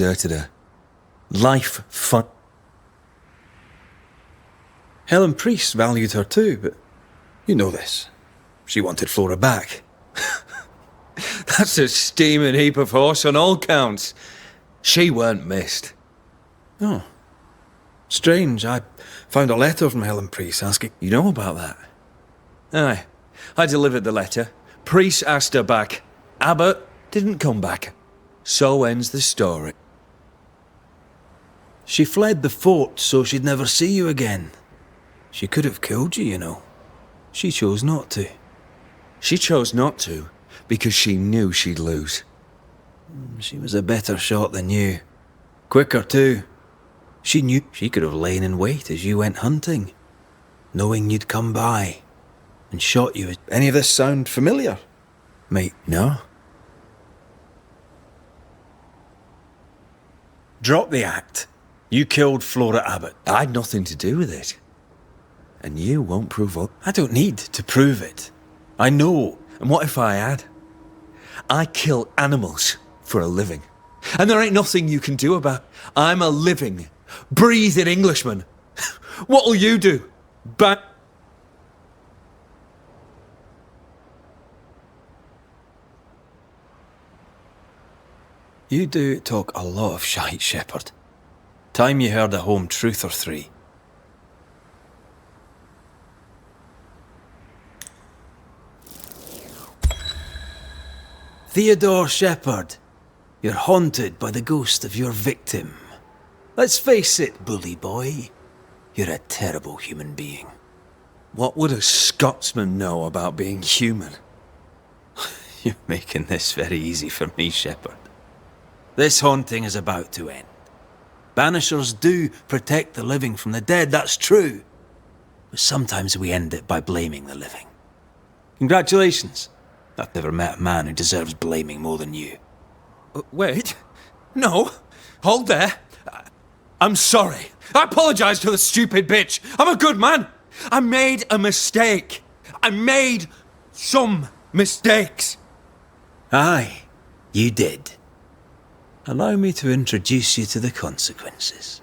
deserted her. Life fun. Helen Priest valued her too, but you know this. She wanted Flora back. That's a steaming heap of horse on all counts. She weren't missed. Oh. Strange, I found a letter from Helen Priest asking... You know about that? Aye. I delivered the letter. Priest asked her back. Abbott didn't come back. So ends the story. She fled the fort so she'd never see you again. She could have killed you, you know. She chose not to. She chose not to because she knew she'd lose. She was a better shot than you. Quicker too. She knew she could have lain in wait as you went hunting, knowing you'd come by, and shot you. Any of this sound familiar? Mate, no? Drop the act. You killed Flora Abbott. I had nothing to do with it. And you won't prove up. I don't need to prove it. I know. And what if I had? I kill animals for a living. And there ain't nothing you can do about it. I'm a living, breathing Englishman. What'll you do? You do talk a lot of shite, Shepherd. Time you heard a home truth or three. Theodore Shepherd, you're haunted by the ghost of your victim. Let's face it, bully boy, you're a terrible human being. What would a Scotsman know about being human? You're making this very easy for me, Shepherd. This haunting is about to end. Banishers do protect the living from the dead, that's true. But sometimes we end it by blaming the living. Congratulations. I've never met a man who deserves blaming more than you. Wait. No. Hold there. I'm sorry. I apologize to the stupid bitch. I'm a good man. I made a mistake. I made some mistakes. Aye, you did. Allow me to introduce you to the consequences.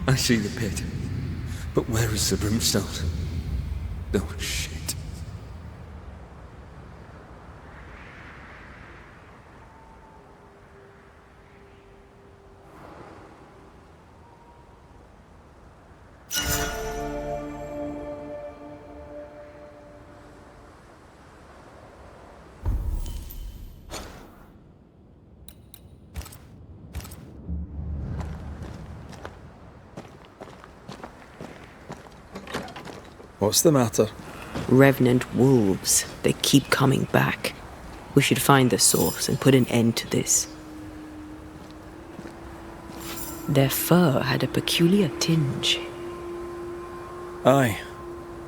I see the pit. But where is the brimstone? Oh, shit. What's the matter? Revenant wolves. They keep coming back. We should find the source and put an end to this. Their fur had a peculiar tinge. Aye.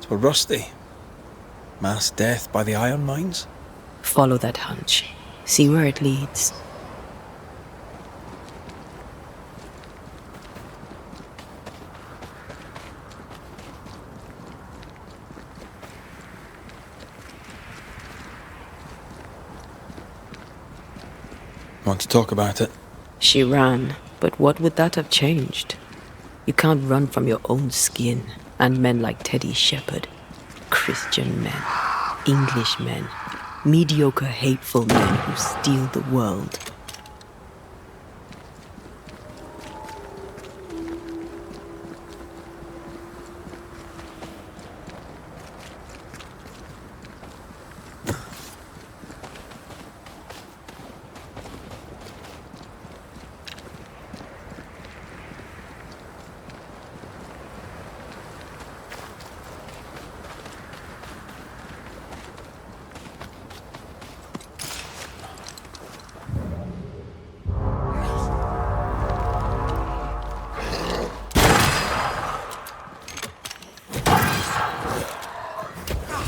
So rusty. Mass death by the iron mines? Follow that hunch. See where it leads. Want to talk about it? She ran, but what would that have changed? You can't run from your own skin, and men like Teddy Shepherd. Christian men, English men, mediocre, hateful men who steal the world.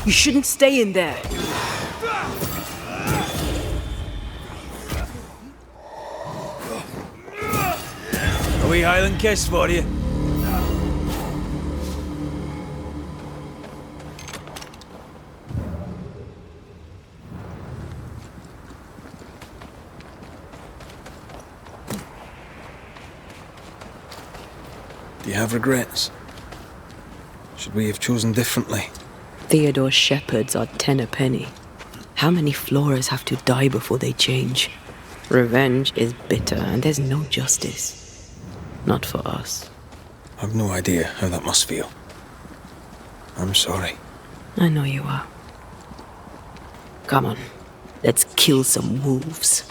You shouldn't stay in there. A wee Highland kiss for you. Do you have regrets? Should we have chosen differently? Theodore Shepherds are 10 a penny. How many Floras have to die before they change? Revenge is bitter, and there's no justice. Not for us. I've no idea how that must feel. I'm sorry. I know you are. Come on, let's kill some wolves.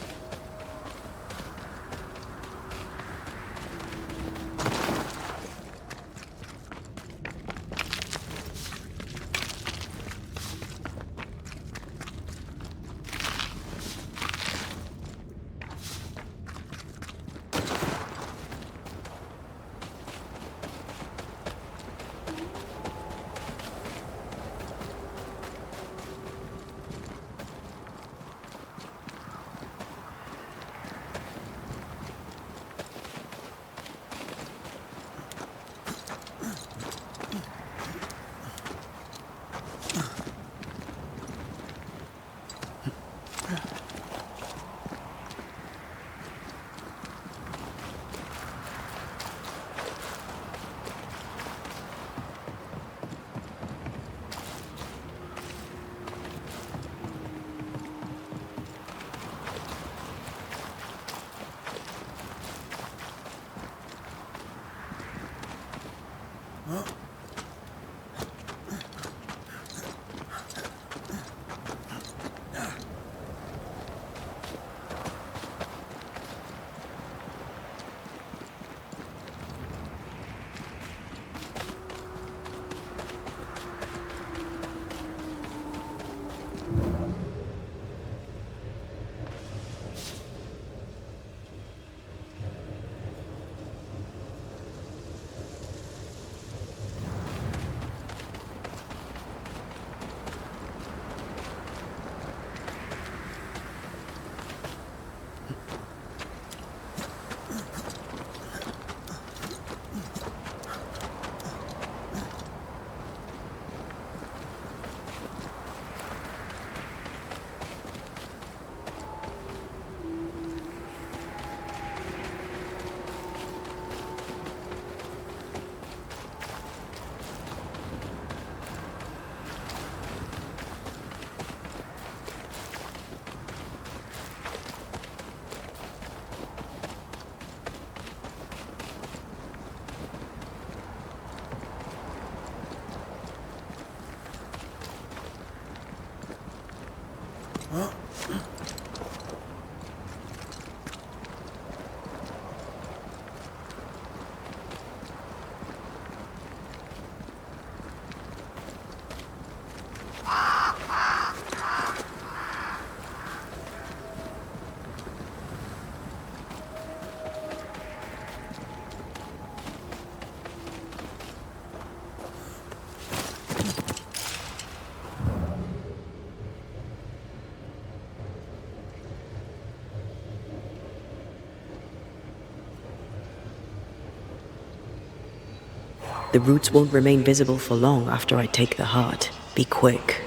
The roots won't remain visible for long after I take the heart. Be quick.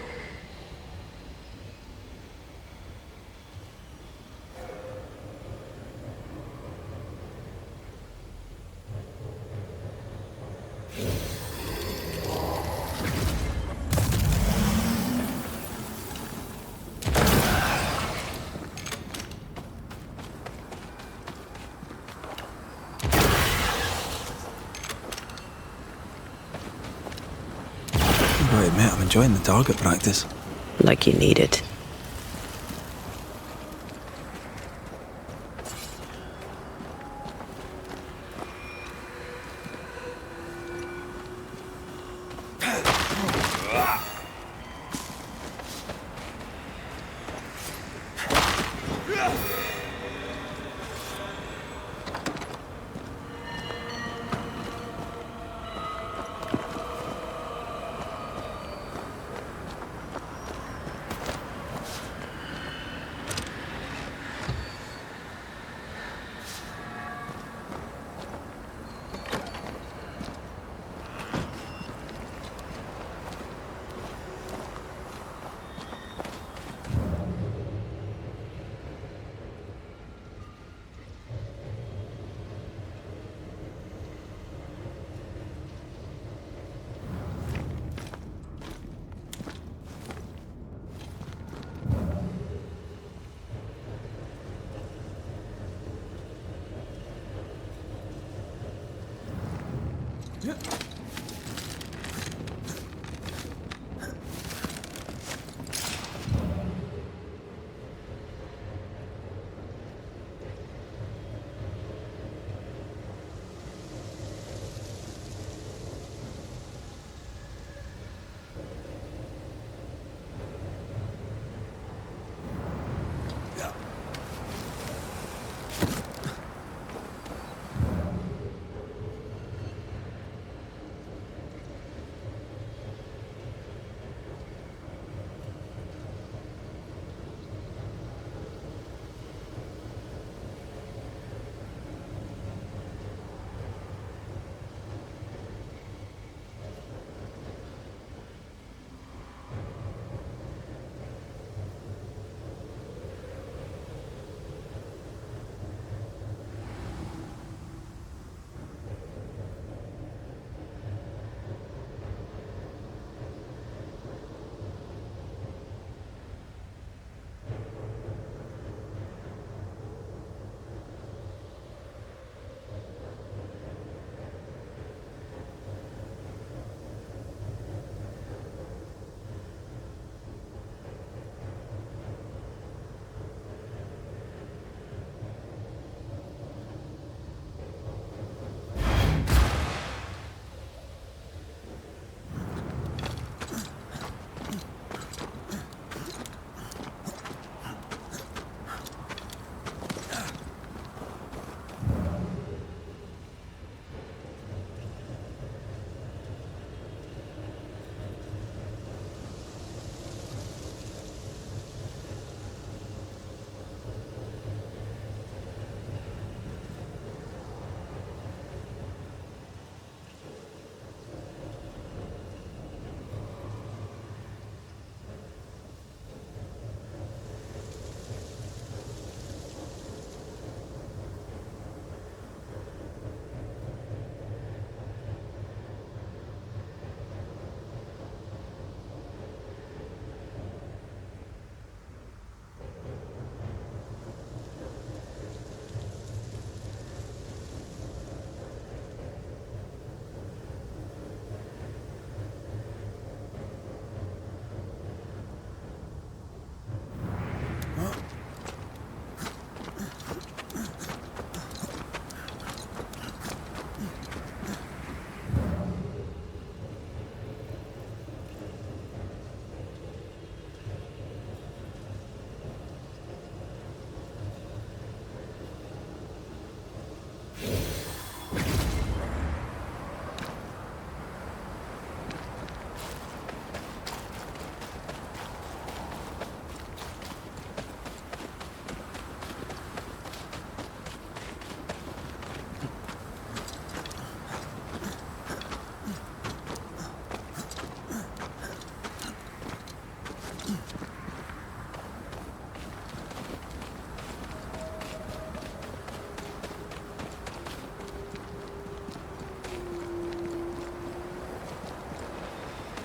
I admit I'm enjoying the target practice. Like you need it.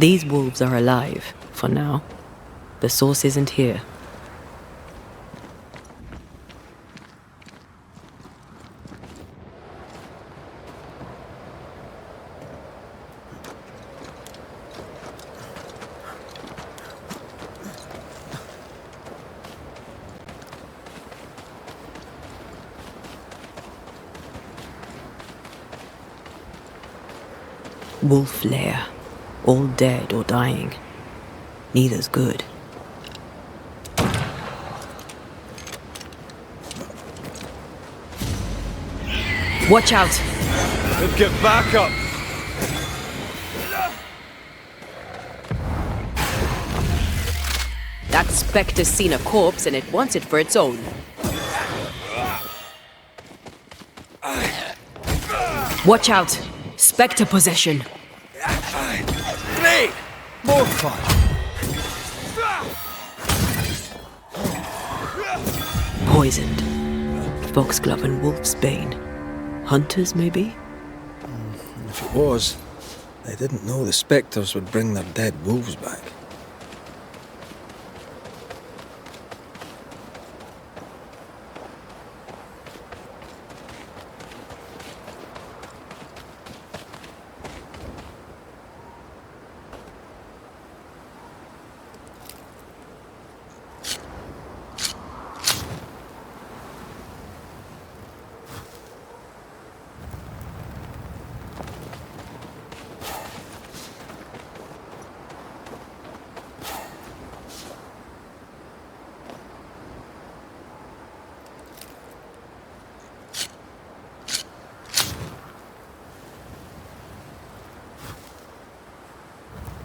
These wolves are alive, for now. The source isn't here. Wolf lair. All dead or dying. Neither's good. Watch out! Get back up! That spectre's seen a corpse and it wants it for its own. Watch out! Spectre possession! Great! More fun! Poisoned. Foxglove and wolf's bane. Hunters, maybe? If it was, they didn't know the spectres would bring their dead wolves back.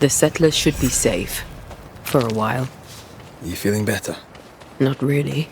The settlers should be safe. For a while. Are you feeling better? Not really.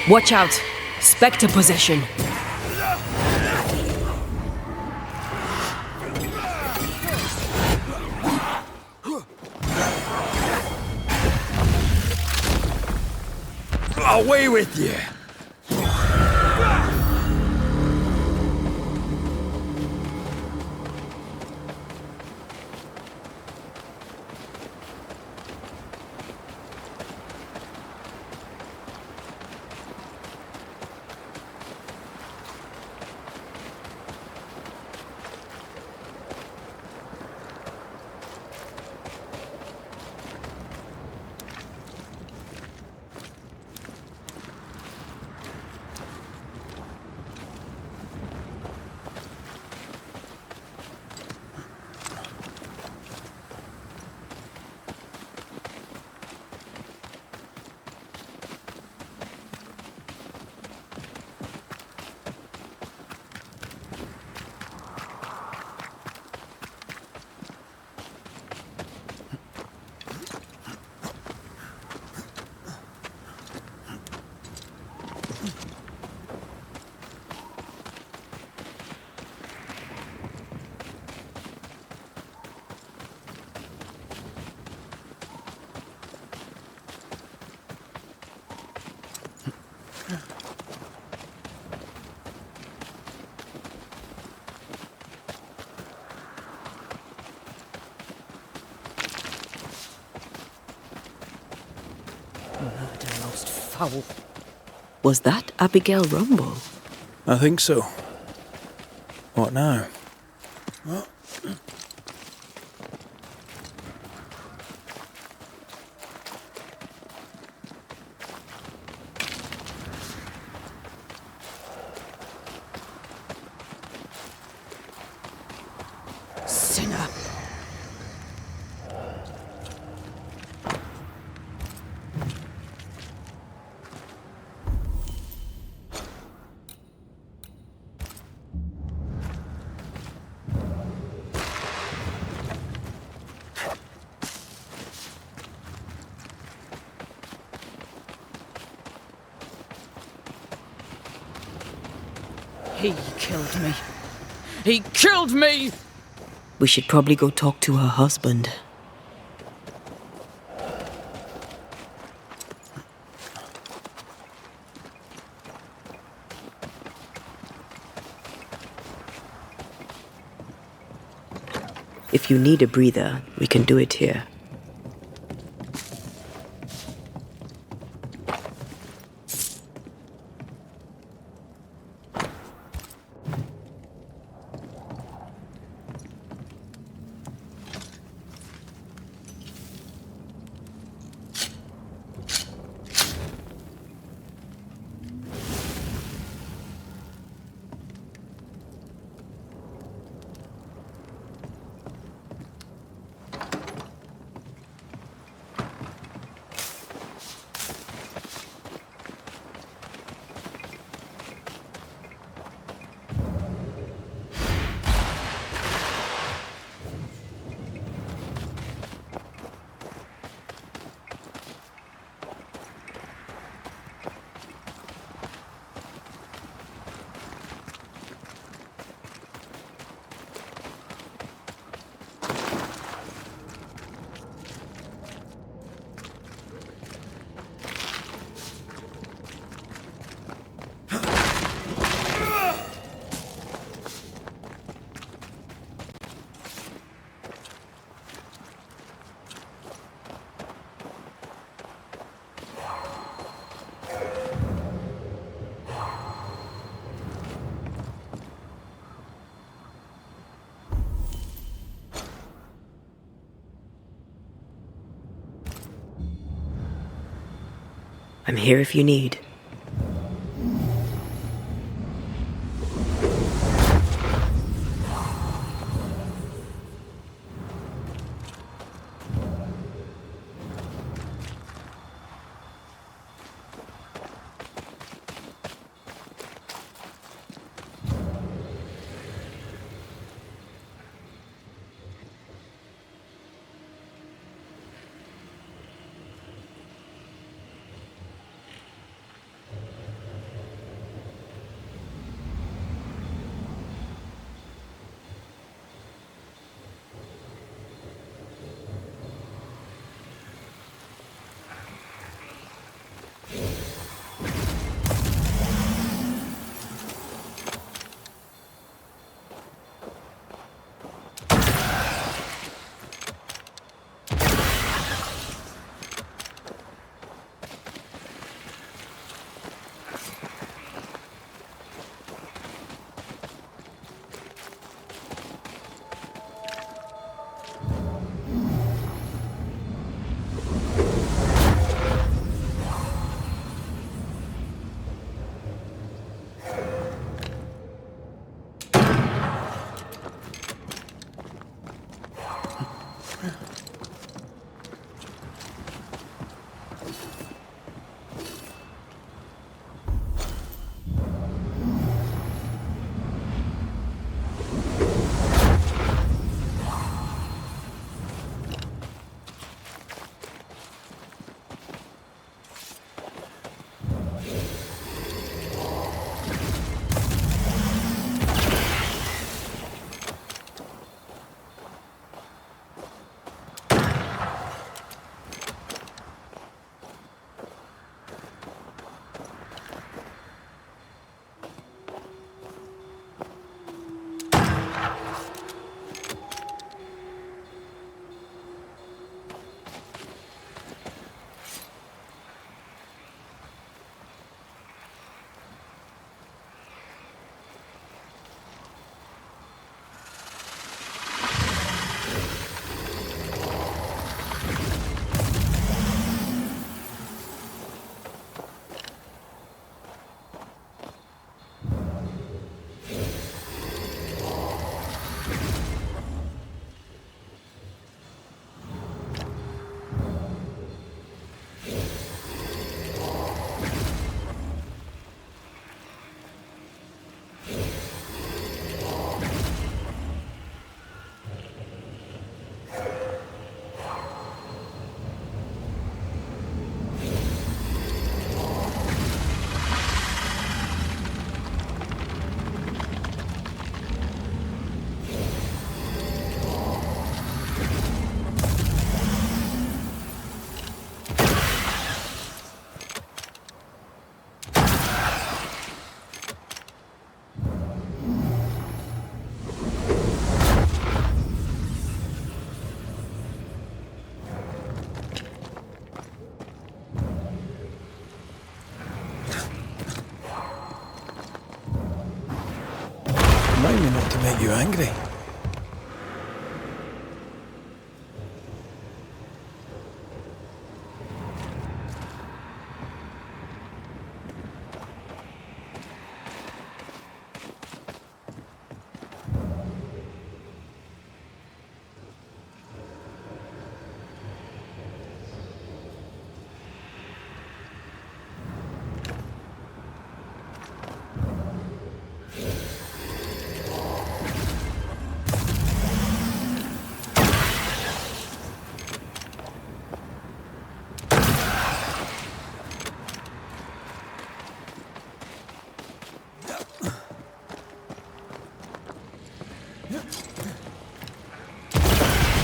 Watch out! Spectre possession! Away with you! Murder most foul. Was that Abigail Rumble? I think so. What now? sinner. He killed me. He killed me! We should probably go talk to her husband. If you need a breather, we can do it here. I'm here if you need. You angry?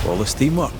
Flawless teamwork.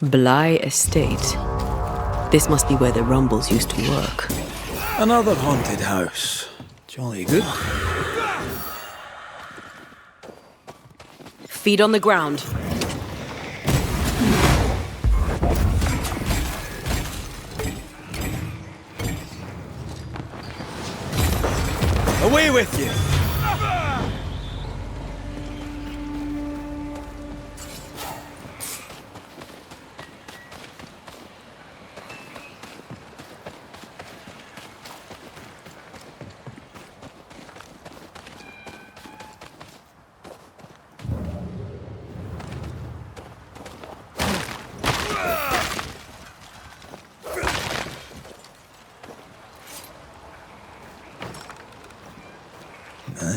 Bly Estate. This must be where the Rumbles used to work. Another haunted house. Jolly good. Feet on the ground. Away with you!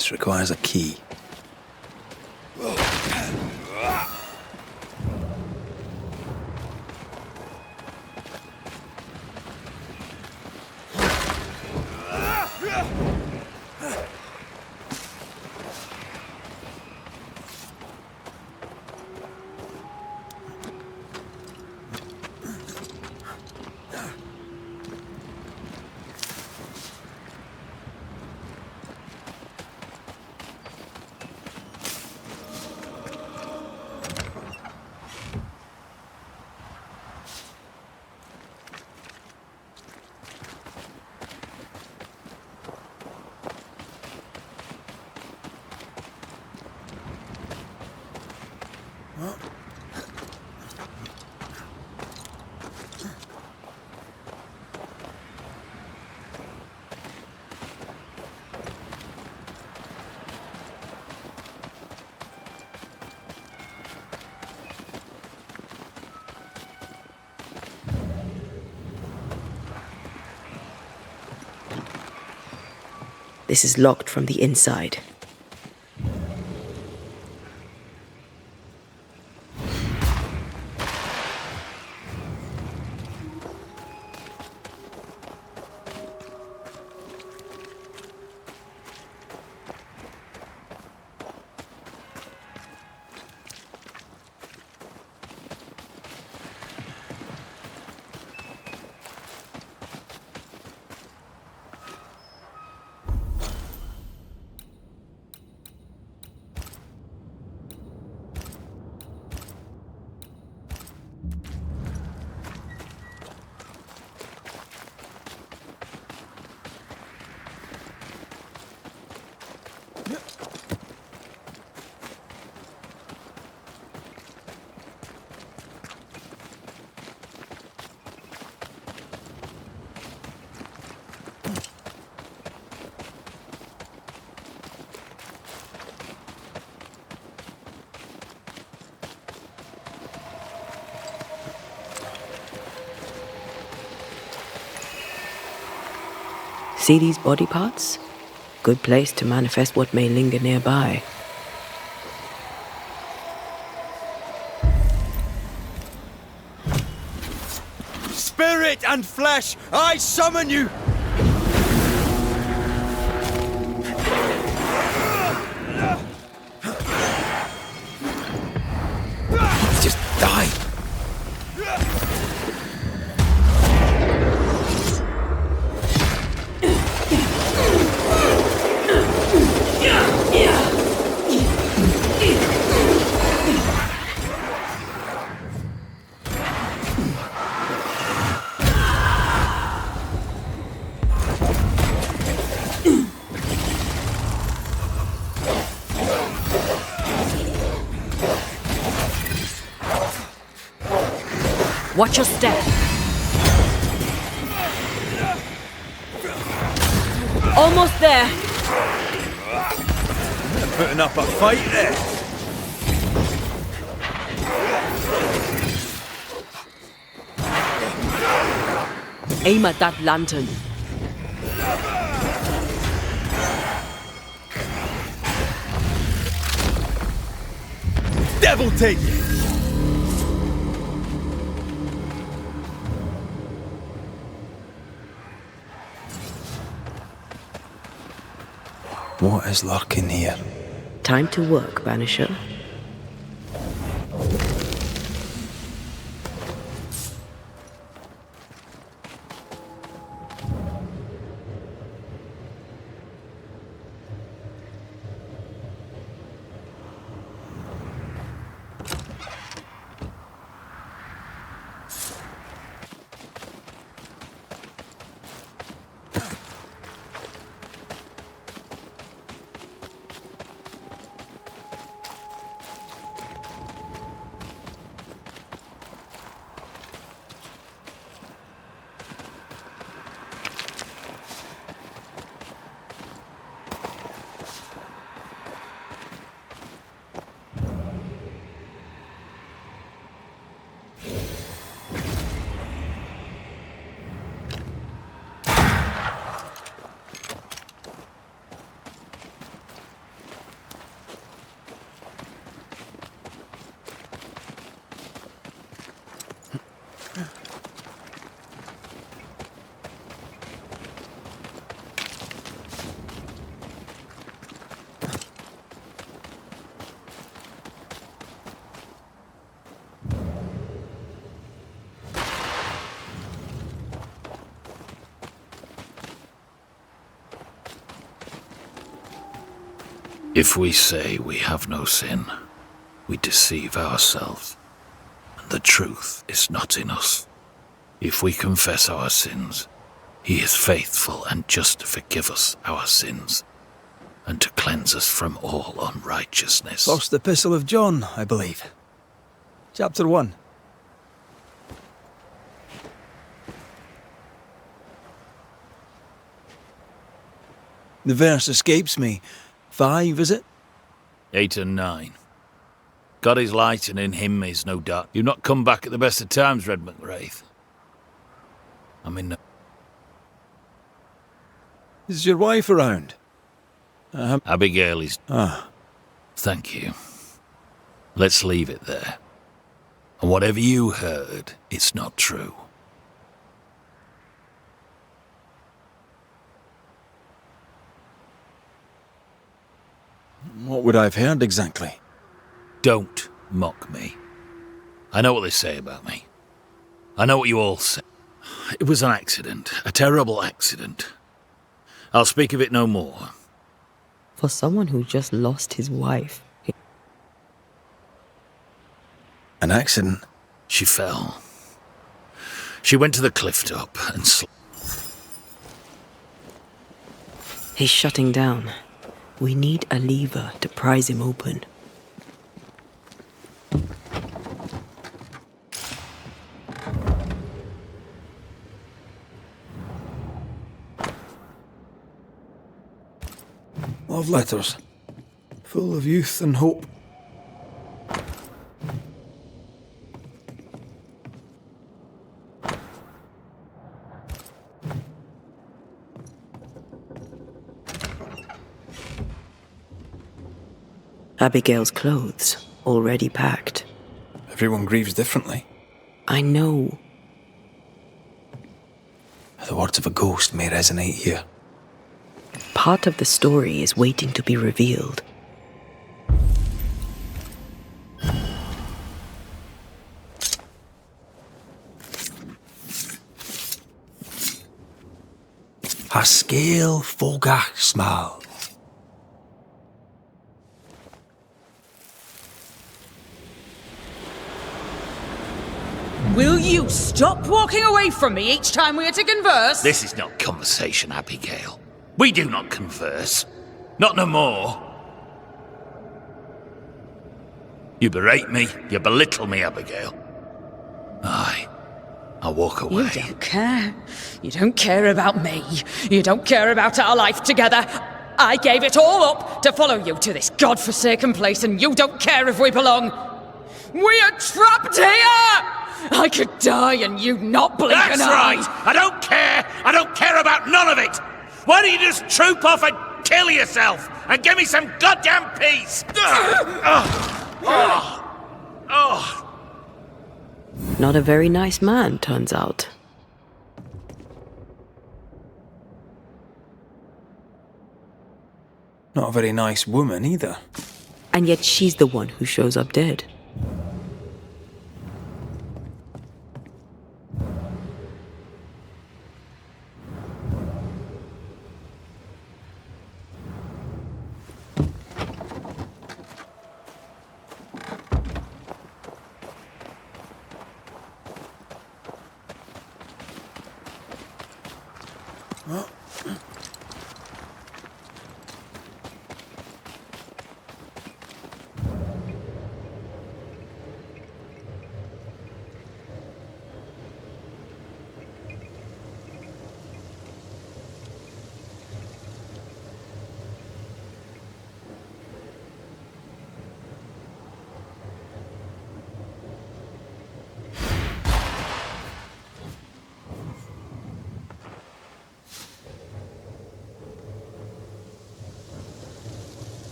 This requires a key. This is locked from the inside. See these body parts? Good place to manifest what may linger nearby. Spirit and flesh, I summon you! Just die! Watch your step. Almost there. Putting up a fight there. Aim at that lantern. Devil take it! What is lurking here? Time to work, Banisher. If we say we have no sin, we deceive ourselves, and the truth is not in us. If we confess our sins, he is faithful and just to forgive us our sins, and to cleanse us from all unrighteousness. First epistle of John, I believe. Chapter 1. The verse escapes me. 5, is it? 8 and 9. God is light, and in him is no dark. You've not come back at the best of times, Red McWraith. I'm in no... Is your wife around? Abigail is... Ah. Thank you. Let's leave it there. And whatever you heard, it's not true. What would I have heard exactly? Don't mock me. I know what they say about me. I know what you all say. It was an accident. A terrible accident. I'll speak of it no more. For someone who just lost his wife, An accident? She fell. She went to the cliff top and he's shutting down. We need a lever to prise him open. Love letters. Full of youth and hope. Abigail's clothes, already packed. Everyone grieves differently. I know. The words of a ghost may resonate here. Part of the story is waiting to be revealed. A scale fogach smile. Will you stop walking away from me each time we are to converse? This is not conversation, Abigail. We do not converse. Not no more. You berate me, you belittle me, Abigail. Aye, I'll walk away. You don't care. You don't care about me. You don't care about our life together. I gave it all up to follow you to this godforsaken place, and you don't care if we belong. We are trapped here! I could die and you not blink That's an eye. right! I don't care! I don't care about none of it! Why don't you just troop off and kill yourself and give me some goddamn peace? Not a very nice man, turns out. Not a very nice woman either. And yet she's the one who shows up dead.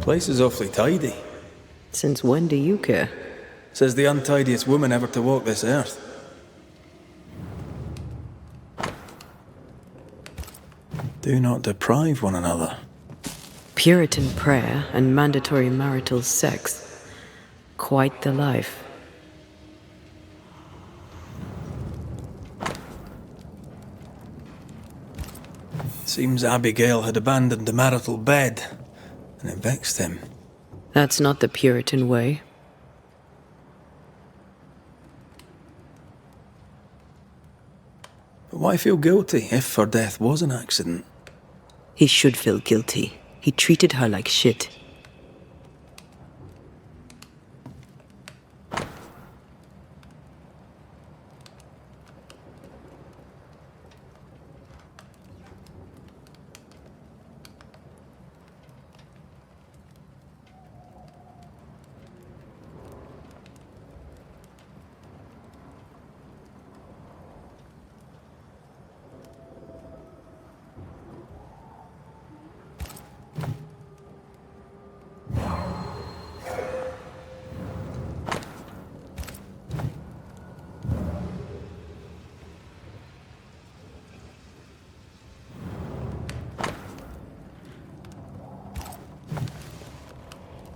Place is awfully tidy. Since when do you care? Says the untidiest woman ever to walk this earth. Do not deprive one another. Puritan prayer and mandatory marital sex. Quite the life. Seems Abigail had abandoned the marital bed, and it vexed him. That's not the Puritan way. But why feel guilty if her death was an accident? He should feel guilty. He treated her like shit.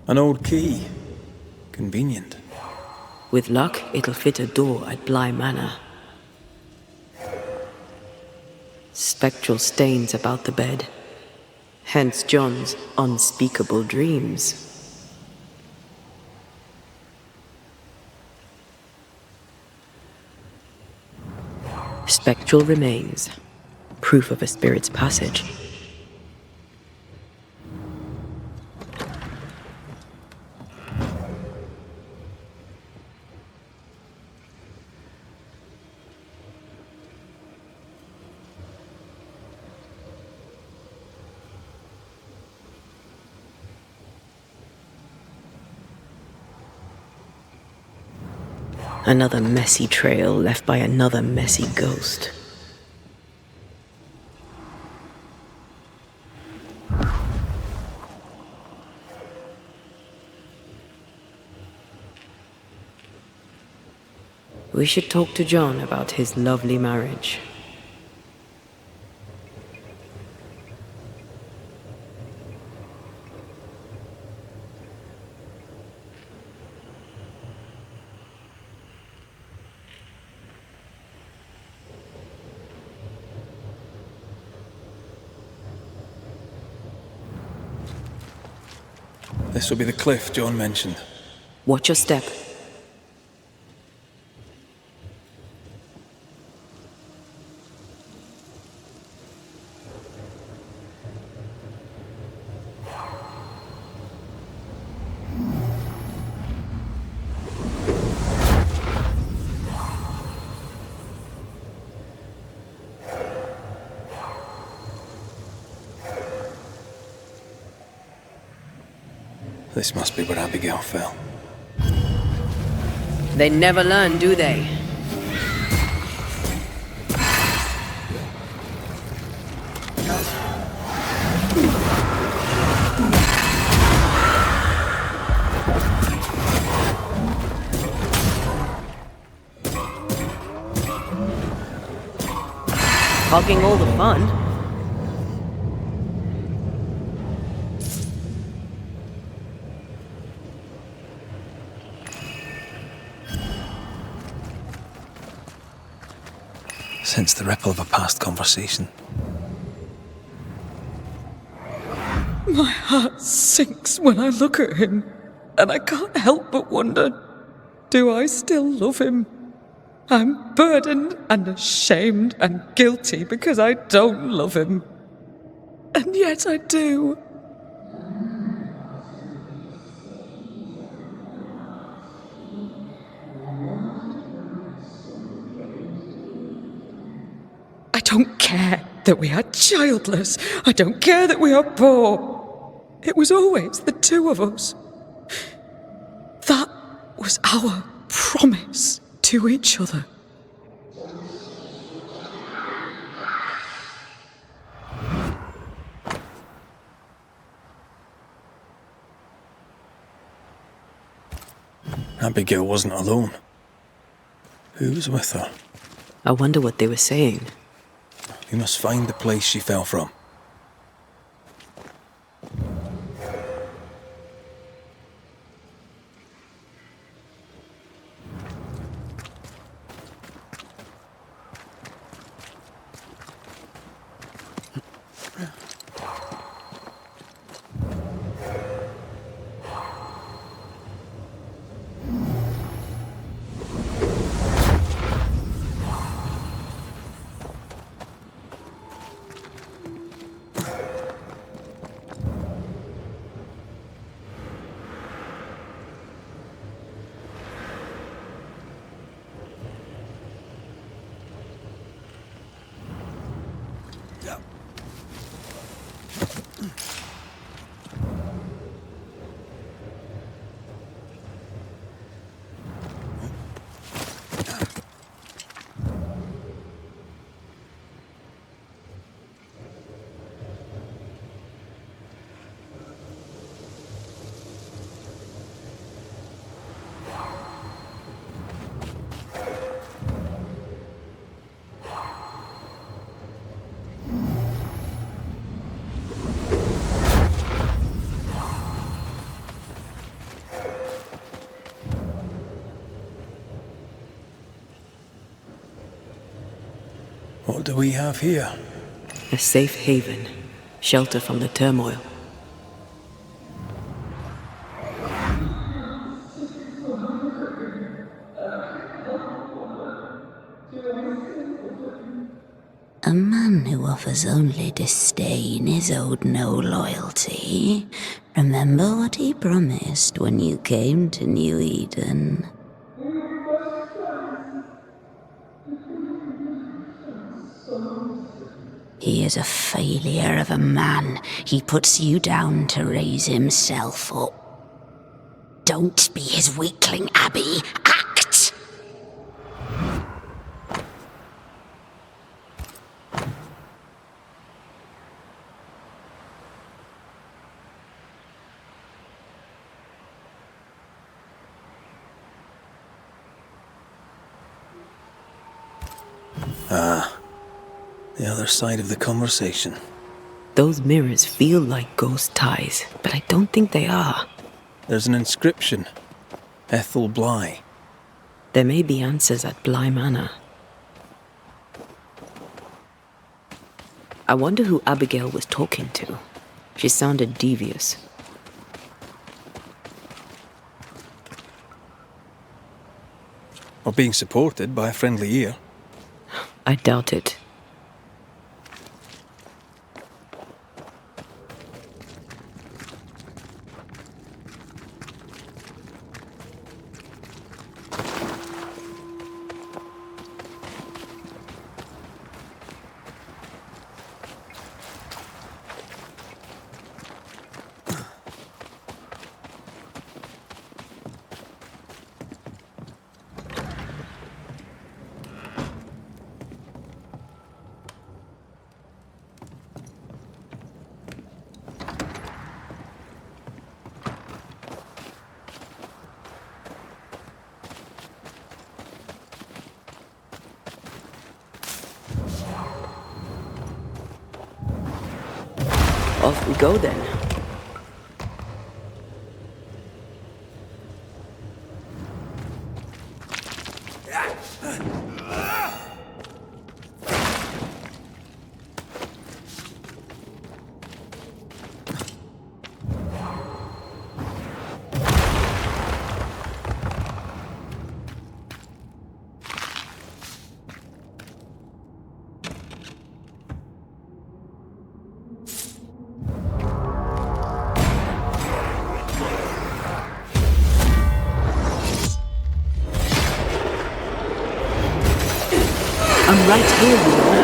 An old key. Convenient. With luck, it'll fit a door at Bly Manor. Spectral stains about the bed. Hence John's unspeakable dreams. Spectral remains. Proof of a spirit's passage. Another messy trail left by another messy ghost. We should talk to John about his lovely marriage. This will be the cliff John mentioned. Watch your step. This must be where Abigail fell. They never learn, do they? Hogging all the fun. Sense the ripple of a past conversation. My heart sinks when I look at him, and I can't help but wonder, do I still love him? I'm burdened and ashamed and guilty because I don't love him. And yet I do. I don't care that we are childless. I don't care that we are poor. It was always the two of us. That was our promise to each other. Abigail wasn't alone. Who was with her? I wonder what they were saying. We must find the place she fell from. What do we have here? A safe haven, shelter from the turmoil. A man who offers only disdain is owed no loyalty. Remember what he promised when you came to New Eden. He is a failure of a man. He puts you down to raise himself up. Don't be his weakling, Abby. Act! The other side of the conversation. Those mirrors feel like ghost ties, but I don't think they are. There's an inscription. Ethel Bly. There may be answers at Bly Manor. I wonder who Abigail was talking to. She sounded devious. Or being supported by a friendly ear. I doubt it. Off we go then. I'm right here, you know.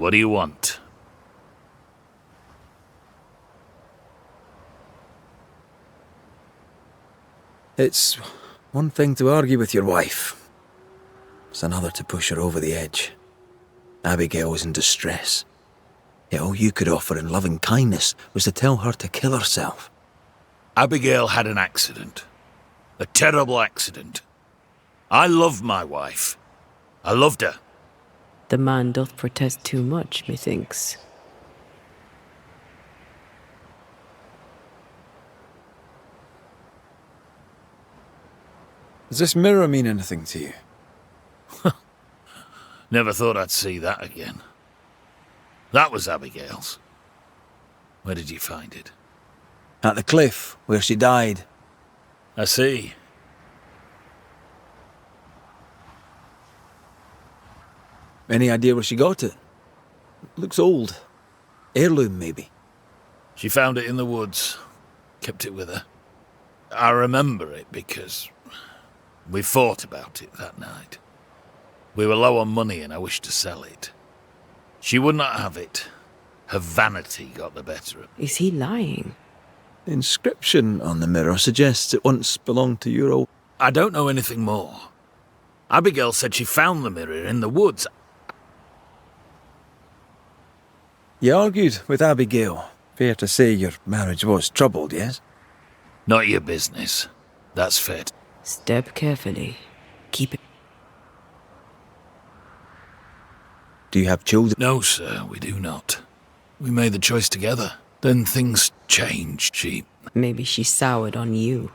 What do you want? It's one thing to argue with your wife. It's another to push her over the edge. Abigail was in distress. Yet all you could offer in loving kindness was to tell her to kill herself. Abigail had an accident. A terrible accident. I love my wife. I loved her. The man doth protest too much, methinks. Does this mirror mean anything to you? Never thought I'd see that again. That was Abigail's. Where did you find it? At the cliff, where she died. I see. Any idea where she got it? Looks old. Heirloom, maybe. She found it in the woods. Kept it with her. I remember it because we fought about it that night. We were low on money and I wished to sell it. She would not have it. Her vanity got the better of her. Is he lying? The inscription on the mirror suggests it once belonged to your old... I don't know anything more. Abigail said she found the mirror in the woods. You argued with Abigail. Fair to say your marriage was troubled, yes? Not your business. That's fair. Step carefully. Keep it. Do you have children? No, sir, we do not. We made the choice together. Then things changed. Maybe she soured on you.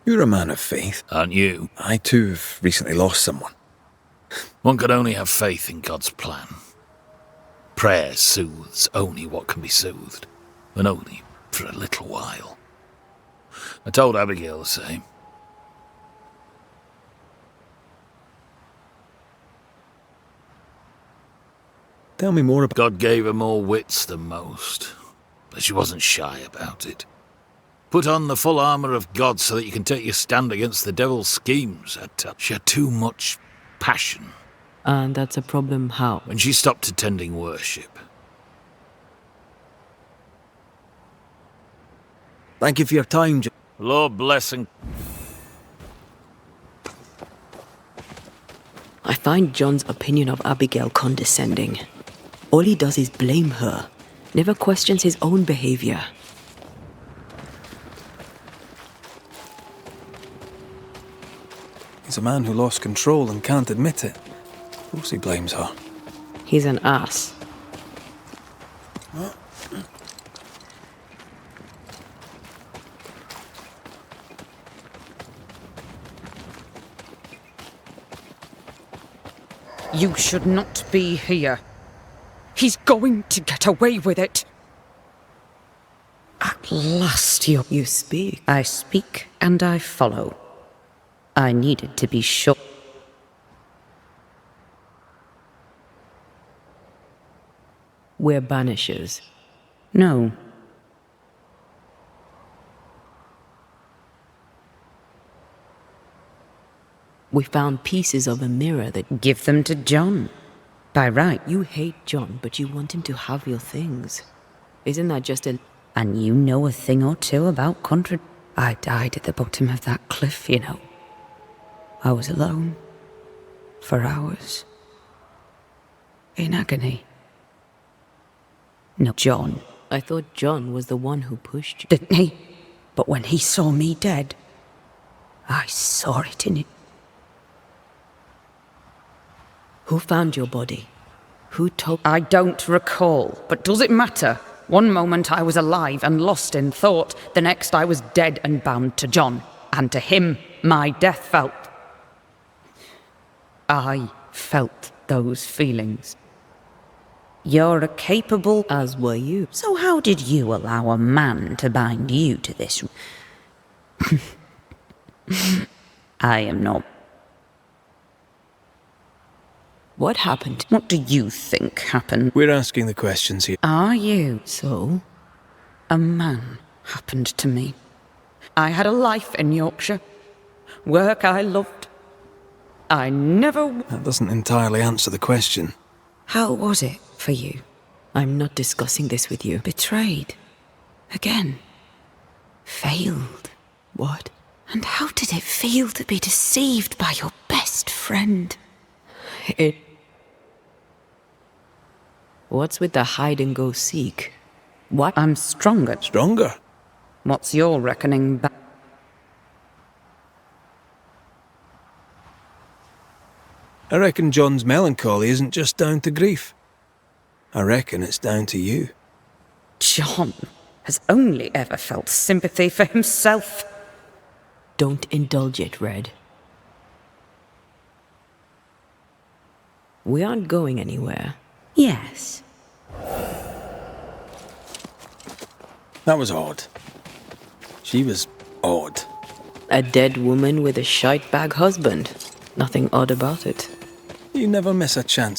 You're a man of faith. Aren't you? I too have recently lost someone. One can only have faith in God's plan. Prayer soothes only what can be soothed, and only for a little while. I told Abigail the same. Tell me more about... God gave her more wits than most, but she wasn't shy about it. Put on the full armour of God so that you can take your stand against the devil's schemes. She had too much passion. And that's a problem how? When she stopped attending worship. Thank you for your time, John. Lord bless and... I find John's opinion of Abigail condescending. All he does is blame her, never questions his own behavior. He's a man who lost control and can't admit it. Of course he blames her. He's an ass. You should not be here. He's going to get away with it. At last you speak. I speak and I follow. I needed to be sure. We're Banishers. No. We found pieces of a mirror that... Give them to John. By right. You hate John, but you want him to have your things. Isn't that just a... And you know a thing or two about I died at the bottom of that cliff, you know. I was alone. For hours. In agony. No, John. I thought John was the one who pushed you. Didn't he? But when he saw me dead, I saw it in it. Who found your body? Who told... I don't recall, but does it matter? One moment I was alive and lost in thought, the next I was dead and bound to John, and to him my death felt. I felt those feelings. You're a capable... As were you. So how did you allow a man to bind you to this? I am not... What happened? What do you think happened? We're asking the questions here. Are you? So? A man happened to me. I had a life in Yorkshire. work I loved. I never... That doesn't entirely answer the question. How was it for you? I'm not discussing this with you. Betrayed. Again. Failed. What? And how did it feel to be deceived by your best friend? What's with the hide and go seek? What? I'm stronger. Stronger? What's your reckoning back? I reckon John's melancholy isn't just down to grief. I reckon it's down to you. John has only ever felt sympathy for himself. Don't indulge it, Red. We aren't going anywhere. Yes. That was odd. She was odd. A dead woman with a shite bag husband. Nothing odd about it. You never miss a chance